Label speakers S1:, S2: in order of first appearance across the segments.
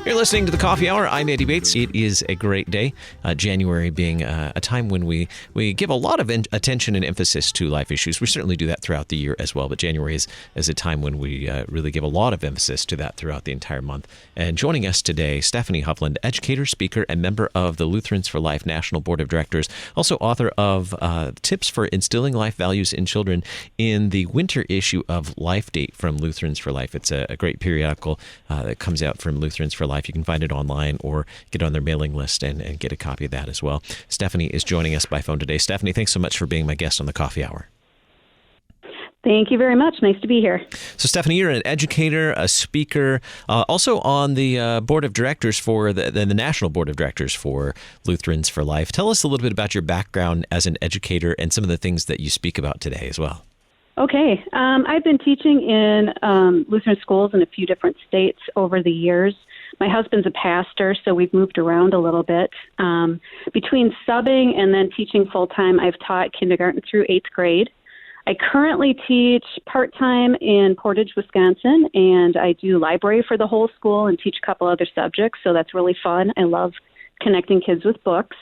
S1: You're listening to The Coffee Hour. I'm Andy Bates. It is a great day, January being a time when we give a lot of attention and emphasis to life issues. We certainly do that throughout the year as well, but January is a time when we really give a lot of emphasis to that throughout the entire month. And joining us today, Stephenie Hovland, educator, speaker, and member of the Lutherans for Life National Board of Directors, also author of Tips for Instilling Life Values in Children in the winter issue of Life Date from Lutherans for Life. It's a great periodical that comes out from Lutherans for Life. You can find it online or get on their mailing list and get a copy of that as well. Stephenie is joining us by phone today. Stephenie, thanks so much for being my guest on the Coffee Hour.
S2: Thank you very much. Nice to be here.
S1: So, Stephenie, you're an educator, a speaker, also on the board of directors for the National Board of Directors for Lutherans for Life. Tell us a little bit about your background as an educator and some of the things that you speak about today as well.
S2: Okay. I've been teaching in Lutheran schools in a few different states over the years. My husband's a pastor, so we've moved around a little bit. Between subbing and then teaching full-time, I've taught kindergarten through 8th grade. I currently teach part-time in Portage, Wisconsin, and I do library for the whole school and teach a couple other subjects, so that's really fun. I love connecting kids with books.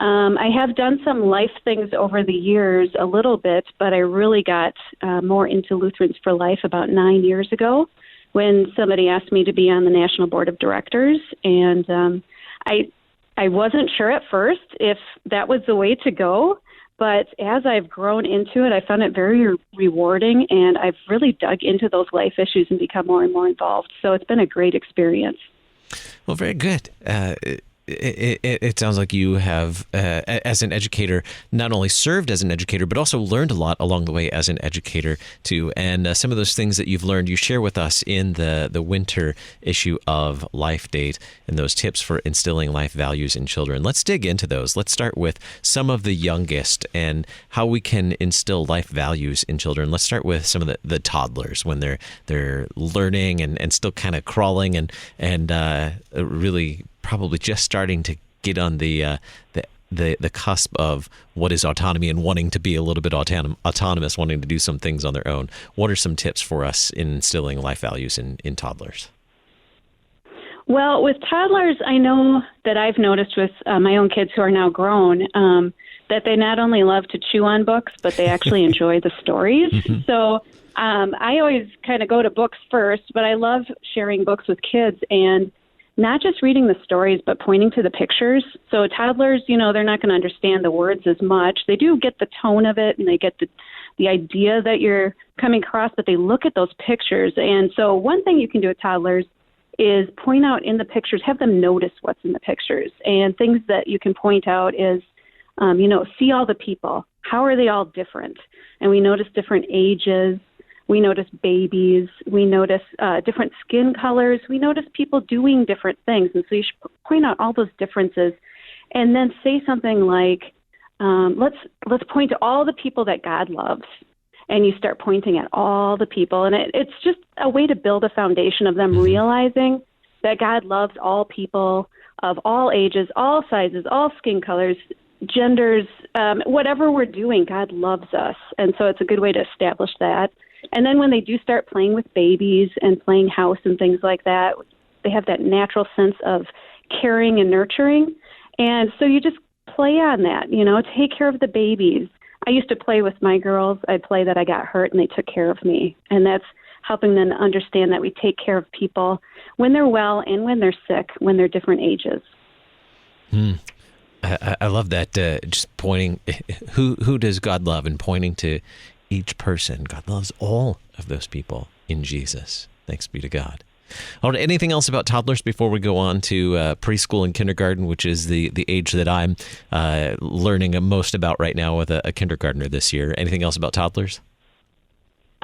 S2: I have done some life things over the years a little bit, but I really got more into Lutherans for Life about 9 years ago when somebody asked me to be on the National Board of Directors. And I wasn't sure at first if that was the way to go, but as I've grown into it, I found it very rewarding, and I've really dug into those life issues and become more and more involved. So it's been a great experience.
S1: Well, very good. It sounds like you have, as an educator, not only served as an educator, but also learned a lot along the way as an educator, too. And some of those things that you've learned, you share with us in the winter issue of Life Date and those tips for instilling life values in children. Let's dig into those. Let's start with some of the youngest and how we can instill life values in children. Let's start with some of the toddlers when they're learning and still kind of crawling and really probably just starting to get on the cusp of what is autonomy and wanting to be a little bit autonomous, wanting to do some things on their own. What are some tips for us in instilling life values in toddlers?
S2: Well, with toddlers, I know that I've noticed with my own kids who are now grown that they not only love to chew on books, but they actually enjoy the stories. Mm-hmm. So I always kind of go to books first, but I love sharing books with kids and not just reading the stories, but pointing to the pictures. So toddlers, they're not going to understand the words as much. They do get the tone of it, and they get the idea that you're coming across, but they look at those pictures. And so one thing you can do with toddlers is point out in the pictures, have them notice what's in the pictures. And things that you can point out is, see all the people. How are they all different? And we notice different ages. We notice babies. We notice different skin colors. We notice people doing different things. And so you should point out all those differences and then say something like, let's point to all the people that God loves. And you start pointing at all the people. And it's just a way to build a foundation of them realizing that God loves all people of all ages, all sizes, all skin colors, genders, whatever we're doing, God loves us. And so it's a good way to establish that. And then when they do start playing with babies and playing house and things like that, they have that natural sense of caring and nurturing. And so you just play on that, take care of the babies. I used to play with my girls. I'd play that I got hurt and they took care of me. And that's helping them understand that we take care of people when they're well and when they're sick, when they're different ages.
S1: I love that, just pointing, who does God love, and pointing to each person. God loves all of those people in Jesus. Thanks be to God. Anything else about toddlers before we go on to preschool and kindergarten, which is the age that I'm learning most about right now with a kindergartner this year? Anything else about toddlers?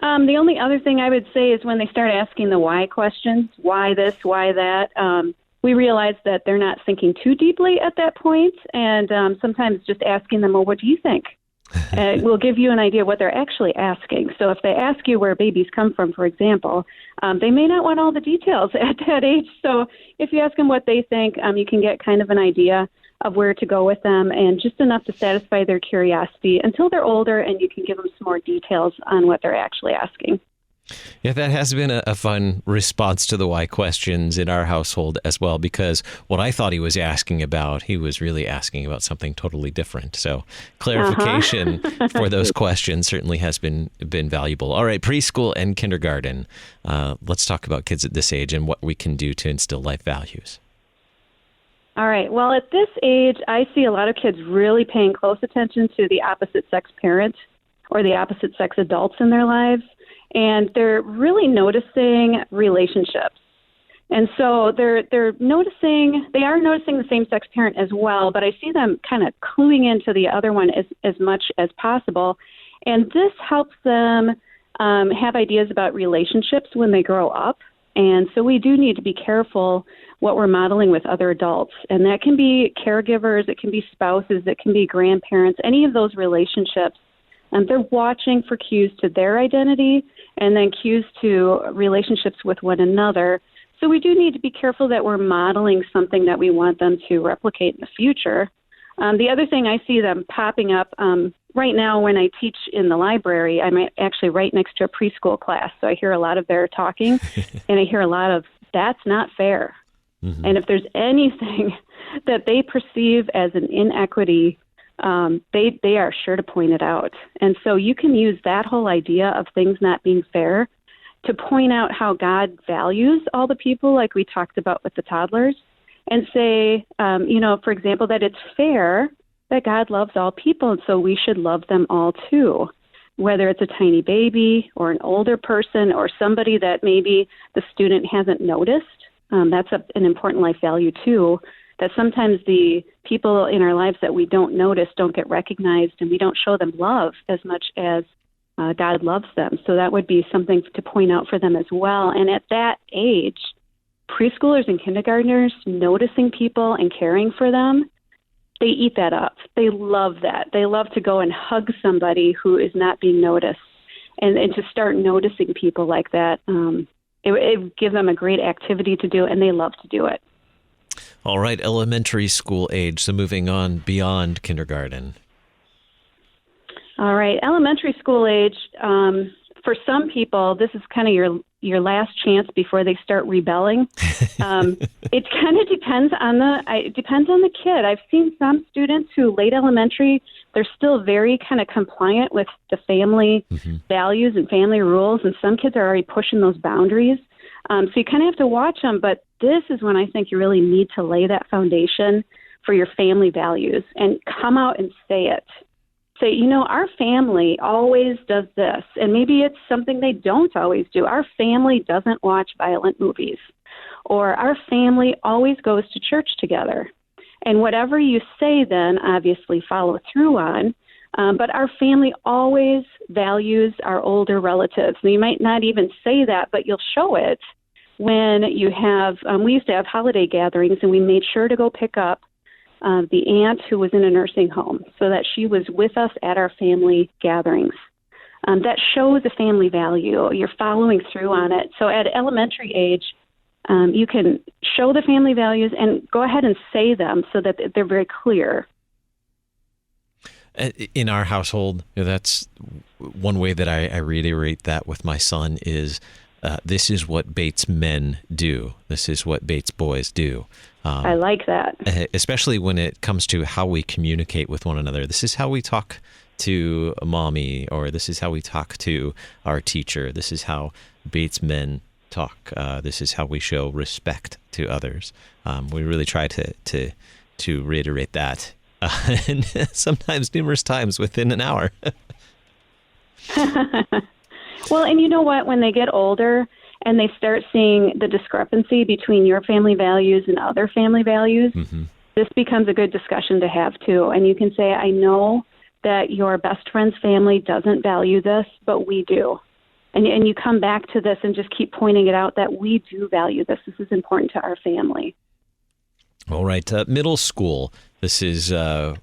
S2: The only other thing I would say is when they start asking the why questions, why this, why that, we realize that they're not thinking too deeply at that point. And sometimes just asking them, well, what do you think? Will give you an idea what they're actually asking. So if they ask you where babies come from, for example, they may not want all the details at that age. So if you ask them what they think, you can get kind of an idea of where to go with them and just enough to satisfy their curiosity until they're older, and you can give them some more details on what they're actually asking.
S1: Yeah, that has been a fun response to the why questions in our household as well, because what I thought he was asking about, he was really asking about something totally different. So clarification for those questions certainly has been valuable. All right, preschool and kindergarten. Let's talk about kids at this age and what we can do to instill life values.
S2: All right. Well, at this age, I see a lot of kids really paying close attention to the opposite sex parent or the opposite sex adults in their lives. And they're really noticing relationships. And so they are noticing the same-sex parent as well, but I see them kind of cluing into the other one as much as possible. And this helps them have ideas about relationships when they grow up. And so we do need to be careful what we're modeling with other adults. And that can be caregivers, it can be spouses, it can be grandparents, any of those relationships. And they're watching for cues to their identity and then cues to relationships with one another. So we do need to be careful that we're modeling something that we want them to replicate in the future. The other thing I see them popping up right now when I teach in the library, I'm actually right next to a preschool class. So I hear a lot of their talking and I hear a lot of, that's not fair. Mm-hmm. And if there's anything that they perceive as an inequity, they are sure to point it out. And so you can use that whole idea of things not being fair to point out how God values all the people, like we talked about with the toddlers, and say, for example, that it's fair that God loves all people, and so we should love them all too, whether it's a tiny baby or an older person or somebody that maybe the student hasn't noticed. That's an important life value too, that sometimes the people in our lives that we don't notice don't get recognized, and we don't show them love as much as God loves them. So that would be something to point out for them as well. And at that age, preschoolers and kindergartners noticing people and caring for them, they eat that up. They love that. They love to go and hug somebody who is not being noticed, and to start noticing people like that. It would give them a great activity to do, and they love to do it.
S1: All right, elementary school age, so moving on beyond kindergarten.
S2: All right, elementary school age, for some people, this is kind of your last chance before they start rebelling. It kind of depends on the kid. I've seen some students who late elementary, they're still very kind of compliant with the family values and family rules, and some kids are already pushing those boundaries. So you kind of have to watch them, but this is when I think you really need to lay that foundation for your family values and come out and say it. Say, our family always does this, and maybe it's something they don't always do. Our family doesn't watch violent movies, or our family always goes to church together. And whatever you say then, obviously follow through on, but our family always values our older relatives. And you might not even say that, but you'll show it when you have, we used to have holiday gatherings, and we made sure to go pick up the aunt who was in a nursing home so that she was with us at our family gatherings. That shows a family value. You're following through on it. So at elementary age, you can show the family values and go ahead and say them so that they're very clear.
S1: In our household, that's one way that I reiterate that with my son is this is what Bates men do. This is what Bates boys do.
S2: I like that.
S1: Especially when it comes to how we communicate with one another. This is how we talk to mommy, or this is how we talk to our teacher. This is how Bates men talk. This is how we show respect to others. We really try to reiterate that, and sometimes numerous times within an hour.
S2: Well, and you know what? When they get older and they start seeing the discrepancy between your family values and other family values, this becomes a good discussion to have too. And you can say, I know that your best friend's family doesn't value this, but we do. And you come back to this and just keep pointing it out that we do value this. This is important to our family.
S1: All right. Middle school. This is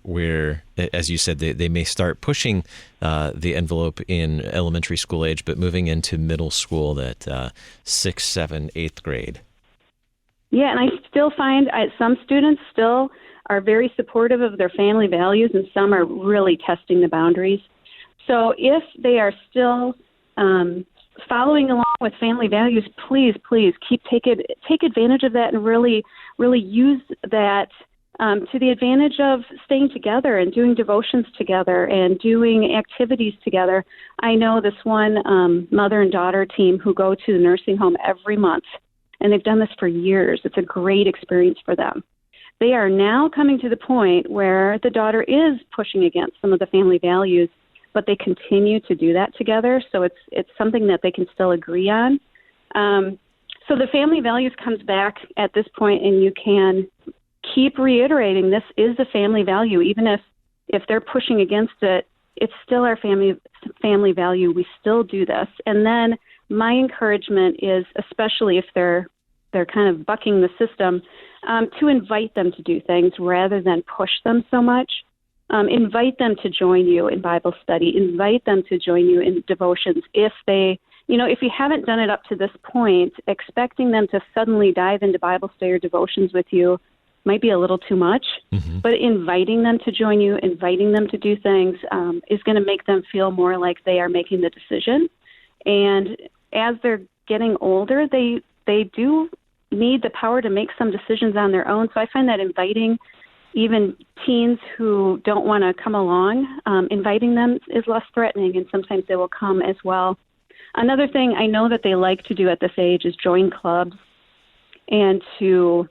S1: where, as you said, they may start pushing the envelope in elementary school age, but moving into middle school, that 6th, 7th, 8th grade.
S2: Yeah, and I still find some students still are very supportive of their family values, and some are really testing the boundaries. So if they are still following along with family values, please take advantage of that and really use that to the advantage of staying together and doing devotions together and doing activities together. I know this one mother and daughter team who go to the nursing home every month, and they've done this for years. It's a great experience for them. They are now coming to the point where the daughter is pushing against some of the family values, but they continue to do that together, so it's something that they can still agree on. So the family values comes back at this point, and you can keep reiterating this is a family value. Even if they're pushing against it, it's still our family value. We still do this. And then my encouragement is, especially if they're kind of bucking the system, to invite them to do things rather than push them so much. Invite them to join you in Bible study. Invite them to join you in devotions. If you haven't done it up to this point, expecting them to suddenly dive into Bible study or devotions with you might be a little too much, but inviting them to join you, inviting them to do things is going to make them feel more like they are making the decision. And as they're getting older, they do need the power to make some decisions on their own. So I find that inviting even teens who don't want to come along, inviting them is less threatening, and sometimes they will come as well. Another thing I know that they like to do at this age is join clubs and to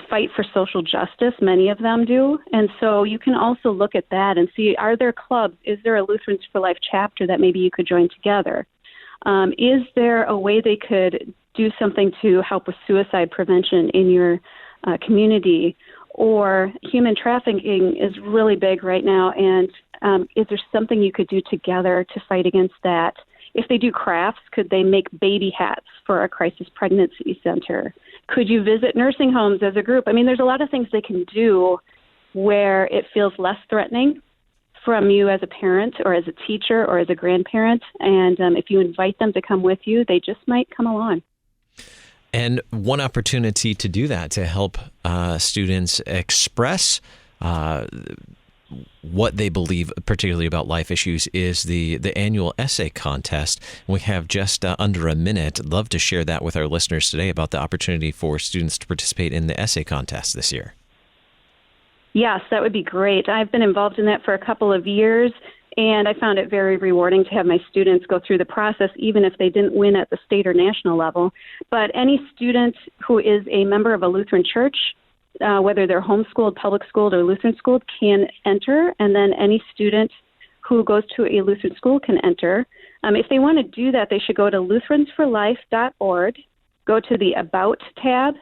S2: fight for social justice. Many of them do. And so you can also look at that and see, are there clubs? Is there a Lutherans for Life chapter that maybe you could join together? Is there a way they could do something to help with suicide prevention in your community? Or human trafficking is really big right now, and is there something you could do together to fight against that? If they do crafts, could they make baby hats for a crisis pregnancy center? Could you visit nursing homes as a group? I mean, there's a lot of things they can do where it feels less threatening from you as a parent or as a teacher or as a grandparent. And if you invite them to come with you, they just might come along.
S1: And one opportunity to do that, to help students express what they believe, particularly about life issues, is the annual essay contest. We have just under a minute. I'd love to share that with our listeners today about the opportunity for students to participate in the essay contest this year.
S2: Yes, that would be great. I've been involved in that for a couple of years, and I found it very rewarding to have my students go through the process, even if they didn't win at the state or national level. But any student who is a member of a Lutheran church, whether they're homeschooled, public schooled, or Lutheran schooled, can enter, and then any student who goes to a Lutheran school can enter. If they want to do that, they should go to lutheransforlife.org, go to the About tab,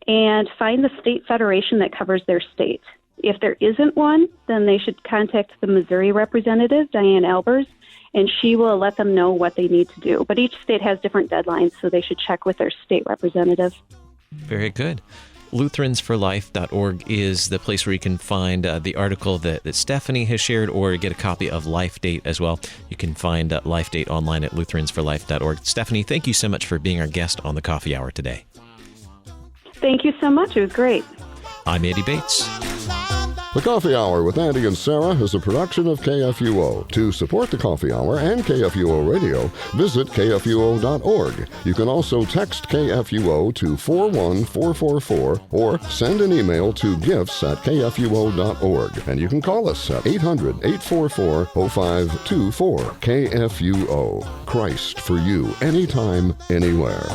S2: and find the state federation that covers their state. If there isn't one, then they should contact the Missouri representative, Diane Albers, and she will let them know what they need to do. But each state has different deadlines, so they should check with their state representative.
S1: Very good. Lutheransforlife.org is the place where you can find the article that Stephenie has shared, or get a copy of Life Date as well. You can find Life Date online at lutheransforlife.org. Stephenie, thank you so much for being our guest on the Coffee Hour today.
S2: Thank you so much. It was great.
S1: I'm Andy Bates.
S3: The Coffee Hour with Andy and Sarah is a production of KFUO. To support the Coffee Hour and KFUO Radio, visit KFUO.org. You can also text KFUO to 41444 or send an email to gifts@KFUO.org. And you can call us at 800-844-0524. KFUO. Christ for you, anytime, anywhere.